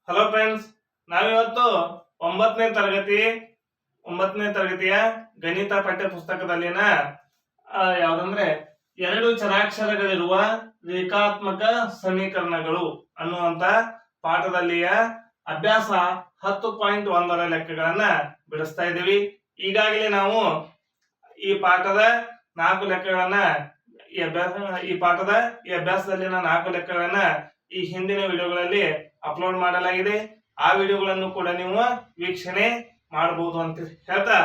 Hello friends, ನಾವಿವತ್ತು ಒಂಬತ್ತನೇ ತರಗತಿಯ ಗಣಿತ ಪಠ್ಯ ಪುಸ್ತಕದಲ್ಲಿನ ಯಾವ್ದಂದ್ರೆ ಎರಡು ಚರಾಕ್ಷರಗಳಿರುವ ರೇಖಾತ್ಮಕ ಸಮೀಕರಣಗಳು ಅನ್ನುವಂತ ಪಾಠದಲ್ಲಿಯ ಅಭ್ಯಾಸ 10.1ರ ಲೆಕ್ಕಗಳನ್ನ ಬಿಡಿಸ್ತಾ ಇದ್ದೀವಿ. ಈಗಾಗಲೇ ನಾವು ಈ ಪಾಠದ 4 ಲೆಕ್ಕಗಳನ್ನ ಈ ಅಭ್ಯಾಸದಲ್ಲಿನ 4 ಲೆಕ್ಕಗಳನ್ನ ಈ ಹಿಂದಿನ ವಿಡಿಯೋಗಳಲ್ಲಿ ಅಪ್ಲೋಡ್ ಮಾಡಲಾಗಿದೆ. ಆ ವಿಡಿಯೋಗಳನ್ನು ಕೂಡ ನೀವು ವೀಕ್ಷಣೆ ಮಾಡಬಹುದು ಅಂತ ಹೇಳ್ತಾ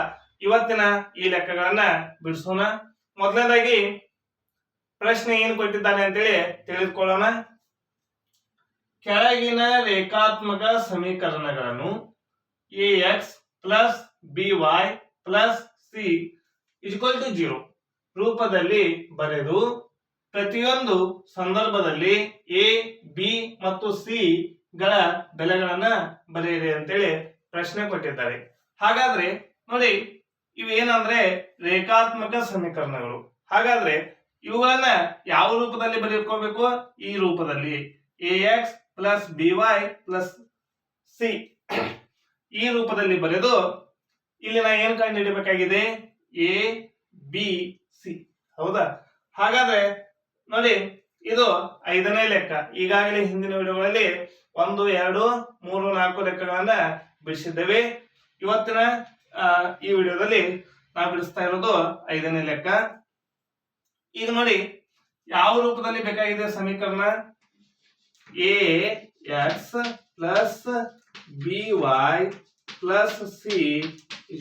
ಇವತ್ತಿನ ಈ ಲೆಕ್ಕಗಳನ್ನ ಬಿಡಿಸೋಣ. ಮೊದಲನೇದಾಗಿ ಪ್ರಶ್ನೆ ಏನು ಕೊಟ್ಟಿದ್ದಾನೆ ಅಂತೇಳಿ ತಿಳಿದುಕೊಳ್ಳೋಣ. ಕೆಳಗಿನ ರೇಖಾತ್ಮಕ ಸಮೀಕರಣಗಳನ್ನು ax plus by plus c = 0 ರೂಪದಲ್ಲಿ ಬರೆದು ಪ್ರತಿಯೊಂದು ಸಂದರ್ಭದಲ್ಲಿ a, b ಮತ್ತು c ಗಳ ಬೆಲೆಗಳನ್ನ ಬರೆಯಿರಿ ಅಂತೇಳಿ ಪ್ರಶ್ನೆ ಕೊಟ್ಟಿದ್ದಾರೆ. ಹಾಗಾದ್ರೆ ನೋಡಿ, ಇವೇನಂದ್ರೆ ರೇಖಾತ್ಮಕ ಸಮೀಕರಣಗಳು. ಹಾಗಾದ್ರೆ ಇವುಗಳನ್ನ ಯಾವ ರೂಪದಲ್ಲಿ ಬರೆಯಬೇಕು? ಈ ರೂಪದಲ್ಲಿ ax plus by plus c ಈ ರೂಪದಲ್ಲಿ ಬರೆದು ಇಲ್ಲಿ ನಾ ಏನು ಕಂಡು ಹಿಡಿಯಬೇಕಾಗಿದೆ? a b c. ಹೌದಾ? ಹಾಗಾದ್ರೆ ನೋಡಿ, ಇದು 5ನೇ ಲೆಕ್ಕ. ಈಗಾಗಲೇ ಹಿಂದಿನ ವಿಡಿಯೋಗಳಲ್ಲಿ 1, 2, 3, 4 ಲೆಕ್ಕಗಳನ್ನ ಬಿಡಿಸಿದ್ದೇವೆ. ಇವತ್ತಿನ ಈ ವಿಡಿಯೋದಲ್ಲಿ ನಾವು ಬಿಡಿಸ್ತಾ ಇರೋದು 5ನೇ ಲೆಕ್ಕ. ಈಗ ನೋಡಿ, ಯಾವ ರೂಪದಲ್ಲಿ ಬೇಕಾಗಿದೆ ಸಮೀಕರಣ? ax plus by plus c =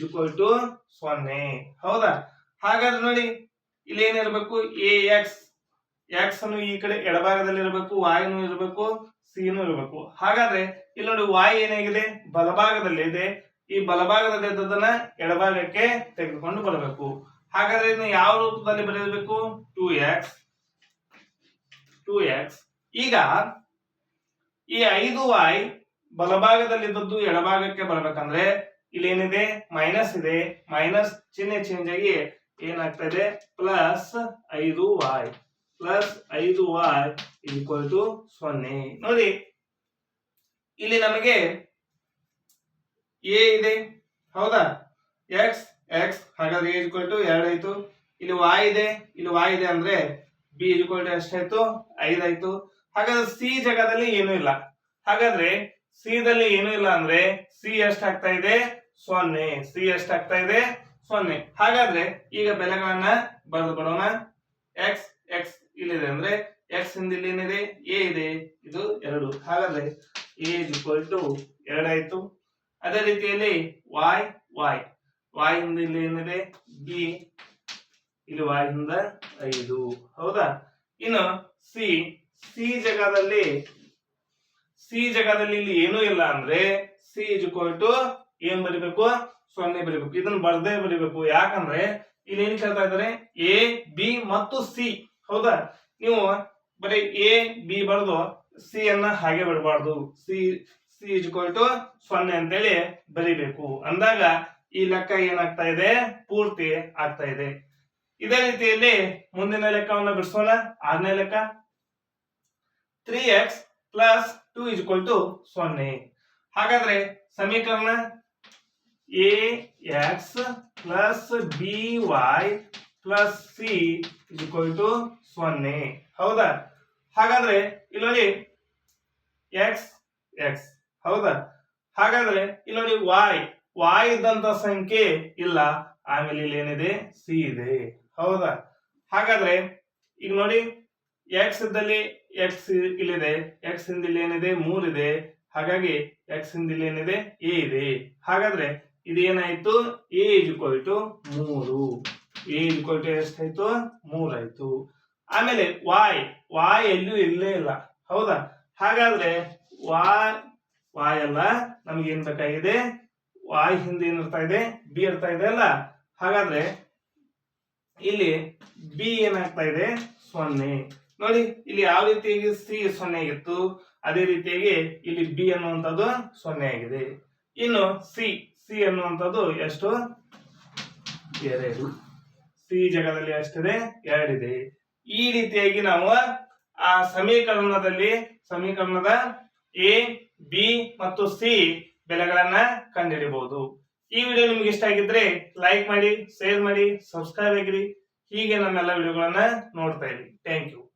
0. ಹೌದಾ? ಹಾಗಾದ್ರೆ ನೋಡಿ, ಇಲ್ಲಿ ಏನಿರಬೇಕು? ax ಅನ್ನು ಈ ಕಡೆ ಎಡಭಾಗದಲ್ಲಿ ಇರಬೇಕು, y ನು ಇರಬೇಕು, c ನು ಇರಬೇಕು. ಹಾಗಾದ್ರೆ ಇಲ್ಲಿ ನೋಡಿ, y ಏನಾಗಿದೆ? ಬಲಭಾಗದಲ್ಲಿ ಇದೆ. ಈ ಬಲಭಾಗದಲ್ಲಿ ಇದ್ದದನ್ನ ಎಡಭಾಗಕ್ಕೆ ತೆಗೆದುಕೊಂಡು ಬರಬೇಕು. ಹಾಗಾದ್ರೆ ಇದನ್ನ ಯಾವ ರೂಪದಲ್ಲಿ ಬರೆಯಬೇಕು? 2x. ಈಗ ಈ 5y ಬಲಭಾಗದಲ್ಲಿದ್ದದ್ದು ಎಡಭಾಗಕ್ಕೆ ಬರಬೇಕಂದ್ರೆ ಇಲ್ಲಿ ಏನಿದೆ? ಮೈನಸ್ ಇದೆ. ಮೈನಸ್ ಚಿಹ್ನೆ ಚೇಂಜ್ ಆಗಿ ಏನಾಗ್ತಾ ಇದೆ? Plus 5y plus 5y = 0. ನೋಡಿ, ಇಲ್ಲಿ ನಮಗೆ a ಇದೆ. ಹೌದಾ? x ಹಾಗಾದ್ರೆ a = 2 ಆಯ್ತು. ಇಲ್ಲಿ y ಇದೆ. ಅಂದ್ರೆ b = ಎಷ್ಟಾಯ್ತು? 5 ಆಯ್ತು. ಹಾಗಾದ್ರೆ c ಜಾಗದಲ್ಲಿ ಏನೂ ಇಲ್ಲ. ಹಾಗಾದ್ರೆ c ದಲ್ಲಿ ಏನೂ ಇಲ್ಲ ಅಂದ್ರೆ c ಎಷ್ಟಾಗ್ತಾ ಇದೆ? 0. c ಎಷ್ಟಾಗ್ತಾ ಇದೆ? 0. ಹಾಗಾದ್ರೆ ಈಗ ಬೆಲೆಗಳನ್ನ ಬರೆದು ಬಿಡೋಣ. x ಇಲ್ಲಿದೆ ಅಂದ್ರೆ x ಇಂದ ಇಲ್ಲಿ ಏನಿದೆ? a ಇದೆ. ಇದು 2. ಹಾಗಾದ್ರೆ a = 2 ಆಯ್ತು. ಅದೇ ರೀತಿಯಲ್ಲಿ y ಇಂದ ಇಲ್ಲಿ ಏನಿದೆ? b. ಇಲ್ಲಿ y ಇಂದ 5. ಹೌದಾ? ಇನ್ನು c ಜಾಗದಲ್ಲಿ ಇಲ್ಲಿ ಏನೂ ಇಲ್ಲ ಅಂದ್ರೆ c = ಏನ್ ಬರಿಬೇಕು? 0 ಬರಿಬೇಕು. ಇದನ್ನ ಬರ್ದೇ ಬರಿಬೇಕು. ಯಾಕಂದ್ರೆ ಇಲ್ಲಿ ಏನ್ ಕೇಳ್ತಾ ಇದ್ದಾರೆ? a b ಮತ್ತು c. ಹೌದಾ? ನೀವು ಬರೀ a b ಬರೆದು c ಅನ್ನ ಹಾಗೆ ಬಿಡಬಾರ್ದು. c = 0 ಅಂತೇಳಿ ಬರಿಬೇಕು. ಅಂದಾಗ ಈ ಲೆಕ್ಕ ಏನಾಗ್ತಾ ಇದೆ? ಪೂರ್ತಿ ಆಗ್ತಾ ಇದೆ. ಇದೇ ರೀತಿಯಲ್ಲಿ ಮುಂದಿನ ಲೆಕ್ಕವನ್ನು ಬಿಡಿಸೋಣ. 6ನೇ ಲೆಕ್ಕ. 3x plus 2 = 0. ಹಾಗಾದ್ರೆ ಸಮೀಕರಣ ax plus by plus c = 0. ಹೌದಾ? ಹಾಗಾದ್ರೆ ಇಲ್ಲಿ ನೋಡಿ, x. ಹೌದಾ? ಹಾಗಾದ್ರೆ ಇಲ್ಲಿ ನೋಡಿ, y ಇದ್ದಂತ ಸಂಖ್ಯೆ ಇಲ್ಲ. ಆಮೇಲೆ ಇಲ್ಲಿ ಏನಿದೆ? c ಇದೆ. ಹೌದಾ? ಹಾಗಾದ್ರೆ ಈಗ ನೋಡಿ, x ಇದ್ದಲ್ಲಿ x ಇಲ್ಲಿದೆ. x ಇಂದ ಇಲ್ಲಿ ಏನಿದೆ? 3 ಇದೆ. ಹಾಗಾಗಿ x ಇಂದ ಇಲ್ಲಿ ಏನಿದೆ? a ಇದೆ. ಹಾಗಾದ್ರೆ ಇದು ಏನಾಯ್ತು? a = 3. ಎಷ್ಟಾಯ್ತು? 3 ಆಯ್ತು. ಆಮೇಲೆ y ಎಲ್ಲೂ ಇಲ್ಲೇ ಇಲ್ಲ. ಹೌದಾ? ಹಾಗಾದ್ರೆ y ಅಲ್ಲ, ನಮ್ಗೆ ಏನ್ ಬೇಕಾಗಿದೆ? y ಹಿಂದೆ ಏನಿರ್ತಾ ಇದೆ? b ಇರ್ತಾ ಇದೆ ಅಲ್ಲ. ಹಾಗಾದ್ರೆ ಇಲ್ಲಿ b ಏನಾಗ್ತಾ ಇದೆ? 0. ನೋಡಿ, ಇಲ್ಲಿ ಯಾವ ರೀತಿಯಾಗಿ c 0 ಆಗಿತ್ತು, ಅದೇ ರೀತಿಯಾಗಿ ಇಲ್ಲಿ b ಅನ್ನುವಂಥದ್ದು 0 ಆಗಿದೆ. ಇನ್ನು c ಅನ್ನುವಂಥದ್ದು ಎಷ್ಟು? 2. c ಜಾಗದಲ್ಲಿ ಎಷ್ಟಿದೆ? 2 ಇದೆ. ಈ ರೀತಿಯಾಗಿ ನಾವು ಆ ಸಮೀಕರಣದ a ಬಿ ಮತ್ತು ಸಿ ಬೆಲೆಗಳನ್ನ ಕಂಡುಹಿಡಿಯಬಹುದು. ಈ ವಿಡಿಯೋ ನಿಮ್ಗೆ ಇಷ್ಟ ಆಗಿದ್ರೆ ಲೈಕ್ ಮಾಡಿ, ಶೇರ್ ಮಾಡಿ, ಸಬ್ಸ್ಕ್ರೈಬ್ ಆಗಿರಿ. ಹೀಗೆ ನಮ್ಮೆಲ್ಲ ವಿಡಿಯೋಗಳನ್ನ ನೋಡ್ತಾ ಇರಿ. Thank you.